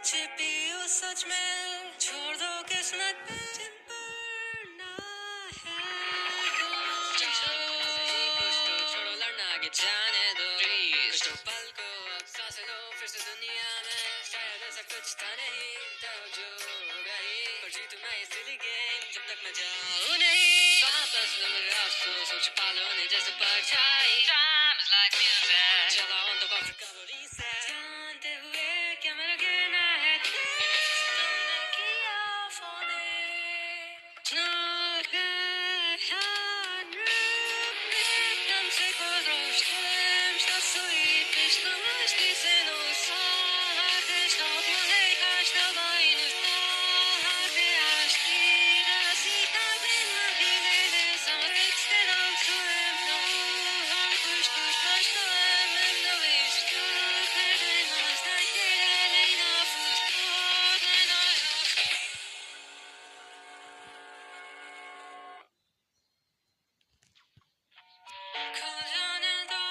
छिपी उस सच में छोड़ दो किस्मत पे जिन पर ना है कुछ तो छोड़ो लड़ना आगे जाने दो कुछ तो पल को अब सांस लो फिर से दुनिया में शायद ऐसा कुछ था नहीं तो जो हो गई पर जीतू मैं इसीलिए गेम जब तक मैं जाऊँ नहीं वापस लो मेरे अफसोस सोच पालो ने जैसे परछाई Time is like music चला on the coffee का वो reset जानते हुए क्या मेरा गिरना है तुमने किया falling Några handgrepp nam se kodroštem što su i pišta mašti se no sahate što mane kašta vajnu sahate ašti da si ta brinna hilele sam rekste nam suem no han kush kush maštoem em no vishtu perde nas da kerele na fustod na खो जाने दो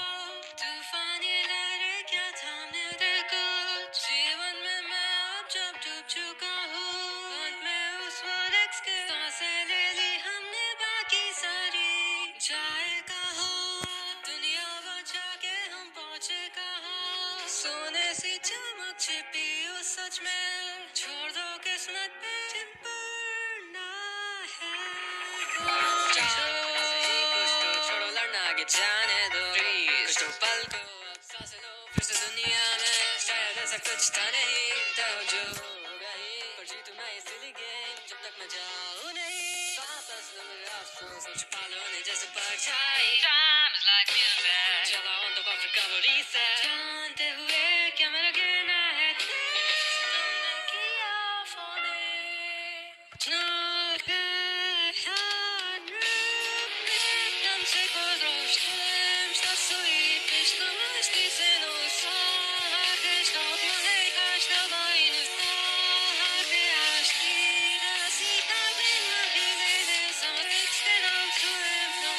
तूफान ये लहरें क्या थामने दे कुछ जीवन में मैं अब जब डूब चुका हूँ होंठ में उस वॉलेक्स के सांसें ले ली हमने बाकी सारी जाए कहाँ दुनिया बचा के हम पहुँचे कहाँ सोने सी चमक छिपी उस सच में छोड़ दो किस्मत पे जिन पर ना है कुछ तो छोड़ो लड़ना आगे जाने दो कुछ तो पल को अब सांस लो फिर से दुनिया में शायद ऐसा कुछ था नहीं तो जो हो गई पर जीतू मैं इसीलिए गेम जब तक मैं जाऊँ नहीं वापस लो मेरे अफसोस सोच पालो ने जैसे परछाई Time is like music चला on the coffee का वो reset जानते हुए क्या मेरा गिरना है तुमने किया falling Några handgrepp nam se kodroštem što su i pišta mašti se no sahate što mane kašta vajnu sahate ašti da si ta brinna hilele sam rekste nam suem no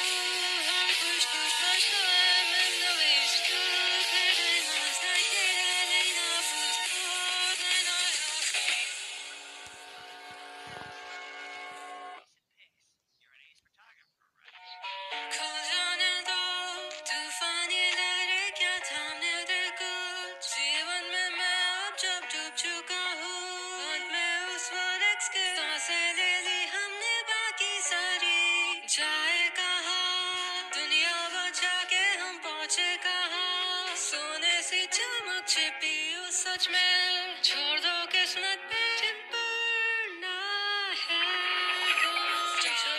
han kush kush maštoem em no vishtu perde nas da kerele na fustod na खो जाने दो तूफान ये लहरें क्या थामने दे कुछ जीवन में मैं अब जब डूब चुका हूँ होंठ में उस वॉलेक्स के सांसें ले ली हमने बाकी सारी जाए कहाँ दुनिया बचा के हम पहुँचे कहाँ सोने सी चमक छिपी उस सच में छोड़ दो किस्मत पे जिन पर ना है कुछ तो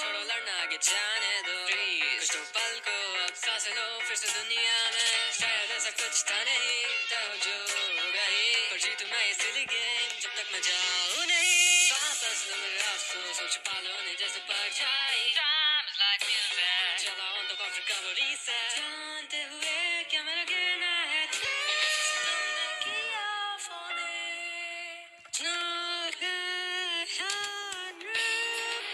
छोड़ो लड़ना आगे जाने दो कुछ तो पल को अब सांस लो फिर से दुनिया में शायद ऐसा कुछ था नहीं तो जो हो गई पर जीतू मैं इसीलिए गेम जब तक मैं जाऊँ नहीं वापस लो मेरे अफसोस सोच पालो ने जैसे परछाई Time is like music चला on the coffee का वो reset जानते हुए क्या मेरा गिरना है तुमने किया falling Några handgrepp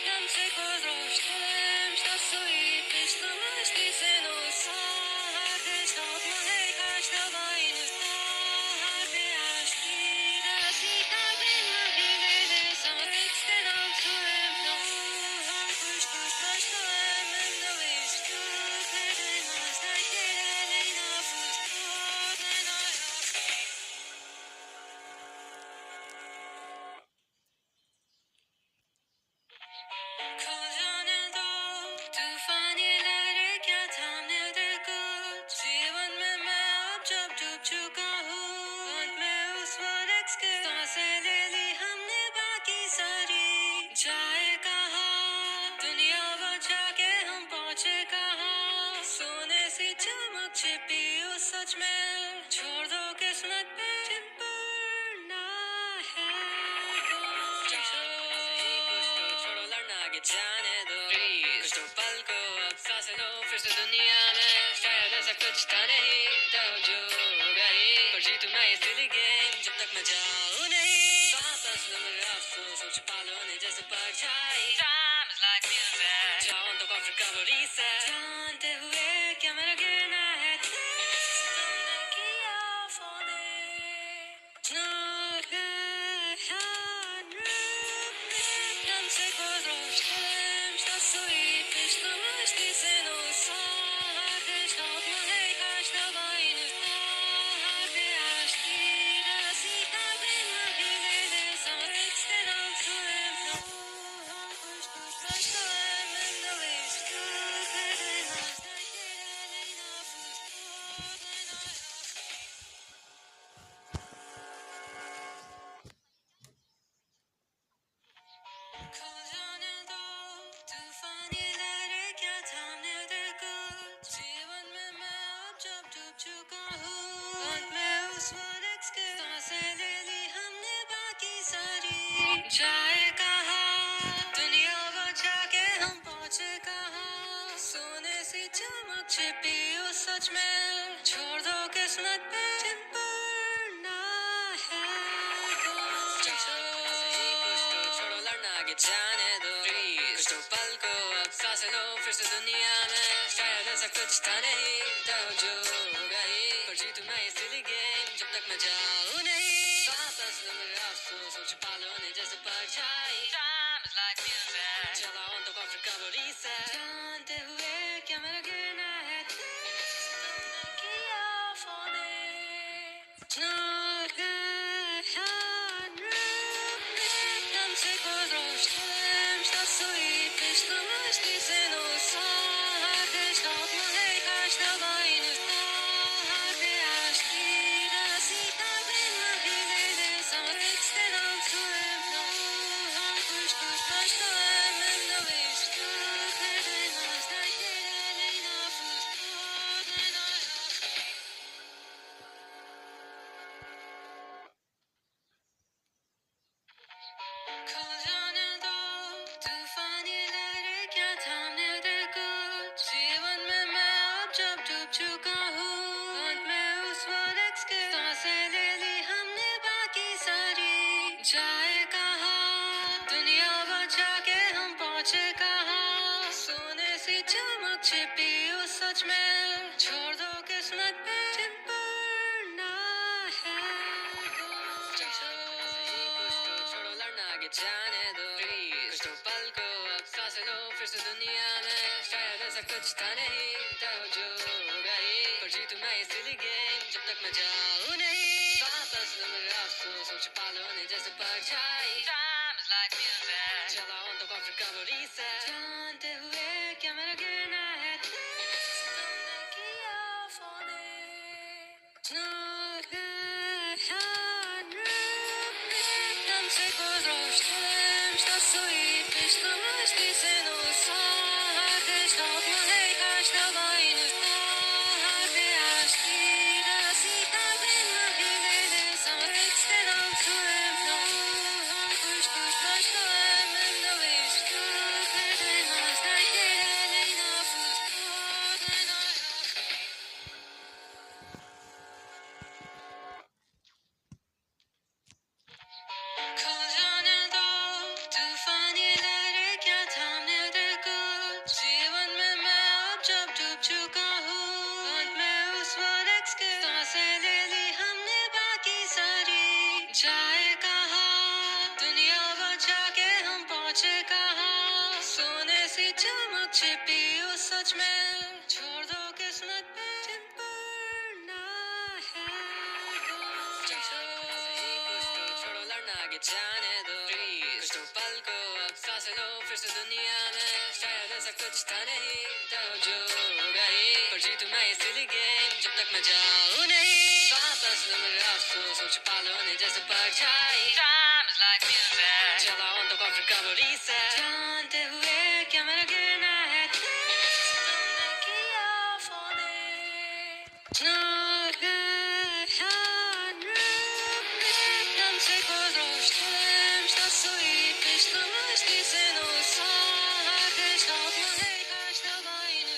nam se kodroštem što su i pišta mašti se no sahate što mane kašta vajnu sahate ašti da si ta brinna hilele sam rekste nam suem no han kush kush maštoem em no vishtu perde nas da kerele na fustod na खो जाने दो तूफान ये लहरें क्या थामने दे कुछ जीवन में मैं अब जब डूब चुका हूँ होंठ में उस वॉलेक्स के सांसें ले ली हमने बाकी सारी जाए कहाँ दुनिया बचा के हम पहुँचे कहाँ सोने सी चमक छिपी उस सच में छोड़ दो किस्मत पे जिन पर ना है कुछ तो छोड़ो लड़ना आगे जाने दो कुछ तो पल को अब सांस लो फिर से दुनिया में शायद ऐसा कुछ था नहीं तो जो हो गई पर जीतू मैं इसीलिए गेम जब तक मैं जाऊँ नहीं वापस लो मेरे अफसोस सोच पालो ने जैसे परछाई Time is like music जाओ तो कॉफी का वो reset जानते हुए क्या मेरा गिरना है तुमने किया falling जाए कहाँ दुनिया बचा के हम पहुंचे कहाँ सोने सी चमक छिपी उस सच में छोड़ दो किस्मत पे जिन पर ना है कुछ तो छोड़ो लड़ना आगे जाने दो कुछ तो पल को अब सांस लो फिर से दुनिया में शायद ऐसा कुछ था नहीं तो जो हो गई पर जीतू मैं इसीलिए गेम जब तक मैं जाऊँ नहीं वापस लो मेरे अफसोस और छुपा लो उन्हें जैसे परछाई Time is like music चलाओ तो कॉफी का वो reset जानते हुए क्या मेरा गिरना है तुमने किया falling Not good Tam se kozrosztem, što su i pišta mašti se nosa Harte štaut mahej kašta vajnu Harte ašti da si ta ben mahile de sa tekste nam suem no Han kush kush mašta emem da vishtu Kede nas da kede lejna fust खो जाने दो तूफान ये लहरें क्या थामने दे कुछ जीवन में मैं अब जब डूब चुका हूँ अंत में उस वक्त के सांसें ले ली हमने बाकी सारी जाए कहाँ दुनिया बचा के हम पहुंचे कहाँ सोने सी चमक छिपी उस सच में छोड़ दो किस्मत पे जिन पर ना है कुछ तो छोड़ो लड़ना आगे जाने दो कुछ तो पल को अब सांस लो फिर से दुनिया में शायद ऐसा कुछ था नहीं तो जो हो गई पर जीतू मैं इसीलिए गेम जब तक मैं जाऊँ नहीं वापस लो मेरे अफसोस और छुपा लो उन्हें जैसे परछाई Time is like music चलाओ तो कॉफी का वो reset जानते हुए क्या मेरा गिरना है तुमने किया falling Not good Tam se kozrosztem, što su i pišta mašti se nosa Harte štaut mahej kašta vajnu Harte ašti da si ta ben mahile de sa tekste nam suem no Han kush kush mašta emem da vishtu Kede nas da kede lejna fust खो जाने दो तूफान ये लहरें क्या थामने दे कुछ जीवन में मैं अब जब डूब चुका हूँ अंत में उस वक्त के सांसें ले ली हमने बाकी सारी जाए कहाँ दुनिया बचा के हम पहुंचे कहाँ सोने सी चमक छिपी उस सच में छोड़ दो किस्मत पे जिन पर ना है कुछ तो छोड़ो लड़ना आगे जाने दो कुछ तो पल को अब सांस लो फिर से दुनिया में शायद ऐसा कुछ था नहीं तो जो हो गई पर जीतू मैं इसीलिए गेम जब तक मैं जाऊँ नहीं वापस लो मेरे अफसोस और छुपा लो उन्हें जैसे परछाई Time is like music चलाओ तो कॉफी का वो reset जानते हुए क्या मेरा गिरना है तुमने किया falling Not good Tam se kozrosztem, što su i pišta mašti se nosa Harte štaut mahej kašta vajnu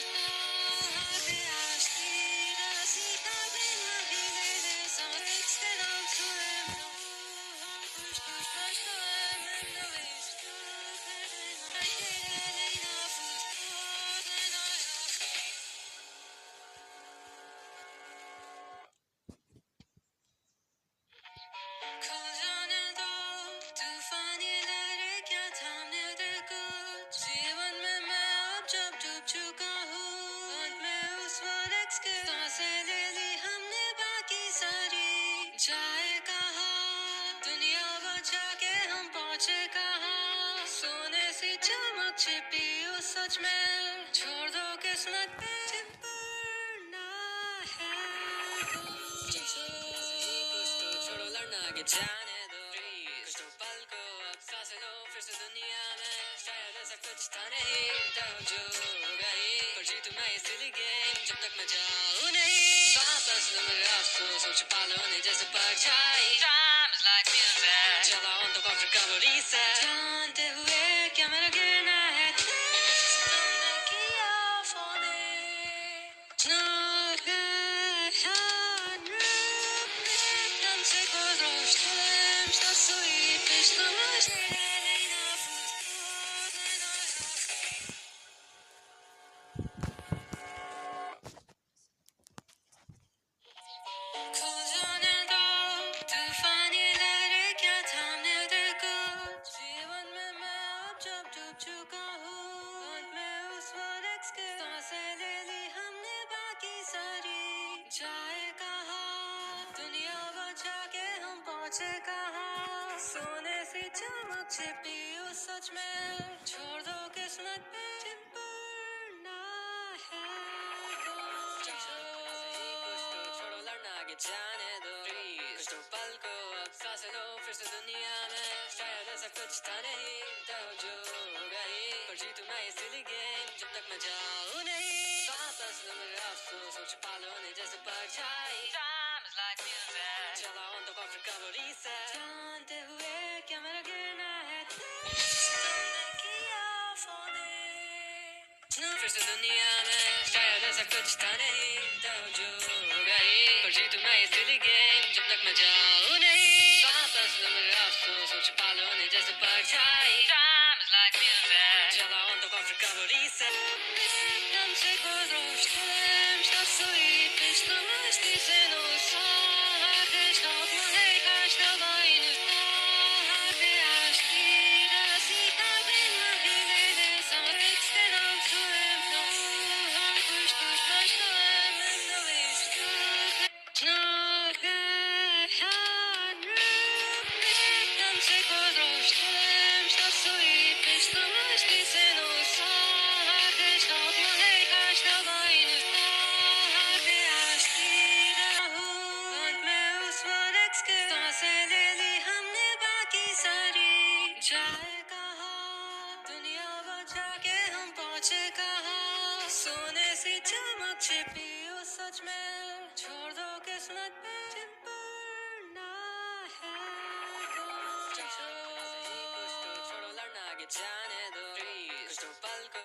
Harte ašti da si ta ben mahile de sa tekste nam suem no Han kush kush mašta emem da vishtu Kede nas kede lejna fust खो जाने दो तूफान ये लहरें क्या थामने दे कुछ जीवन में मैं अब जब डूब चुका हूँ अंत में उस वक्त के सांसें ले ली हमने बाकी सारी जाए कहाँ दुनिया बचा के हम पहुंचे कहाँ सोने सी चमक छिपी उस सच में छोड़ दो किस्मत पे जिन पर ना है कुछ तो छोड़ो लड़ना आगे जाने दो कुछ तो पल को अब सांस लो फिर से दुनिया में शायद ऐसा कुछ था नहीं तो जो हो गई पर जीतू मैं इसीलिए गेम जब तक मैं जाऊँ नहीं वापस लो मेरे अफसोस और छुपा लो उन्हें जैसे परछाई Time is like music. चलाओ तो कॉफी का वो reset. जानते हुए क्या मेरा गिरना है तेज. तुमने किया falling. Dann se kodroš tolem, što su i pišno maželi na खुलने दो तूफान ये लहरें क्या थामने दे कुछ जीवन में मैं अब जब डूब चुका हूँ होंठ में उस वॉलेक्स के सांसें ले ली हमने बाकी सारी जाए कहाँ दुनिया बचा के हम पहुँचे कहाँ सोने सी चमक छिपी उस सच में छोड़ दो किस्मत पे चिपकना है छोड़ो लड़ना आगे जाने दो कुछ तो पल को अब सांसें लो फिर से दुनिया में शायद ऐसा कुछ था नहीं तो जो हो गई पर जीतू मैं ये सिली गेम जब तक मैं जाऊँ नहीं वापस लो मेरे अफसोस और छुपा लो उन्हें जैसे परछाई Time is like music चलाओ तो कॉफी का वो reset जानते हुए क्या मेरा गिरना है तेज तुमने किया falling फिर से दुनिया में शायद ऐसा कुछ था नहीं तो जो हो गई पर जीतू मैं ये सिली गेम जब तक मैं जाऊँ नहीं वापस लो मेरे अफसोस और छुपा लो उन्हें जैसे परछाई Time is like music चलाओ तो कॉफी का वो reset Dann se kodroš tolem, što su i pišno mažni se nosa Harte štop mojej kašta vajnu Harte až ti da si kabin mahilele Sam rekste nam tuem no Han kushtuš maštoem no vištu Noge hanru Dann se kodroš tolem, što su i pišno mažni se nosa Harte štop mojej kašta vajnu Harte až ti da होंठ में उस वॉलेक्स के सांसें ले ली हमने बाकी सारी जाए कहाँ दुनिया बचा के हम पहुँचे कहाँ सोने सी चमक छिपी उस सच में छोड़ दो किस्मत पे चिपकना है कुछ तो छोड़ो लड़ना आगे जाने दो कुछ तो पल को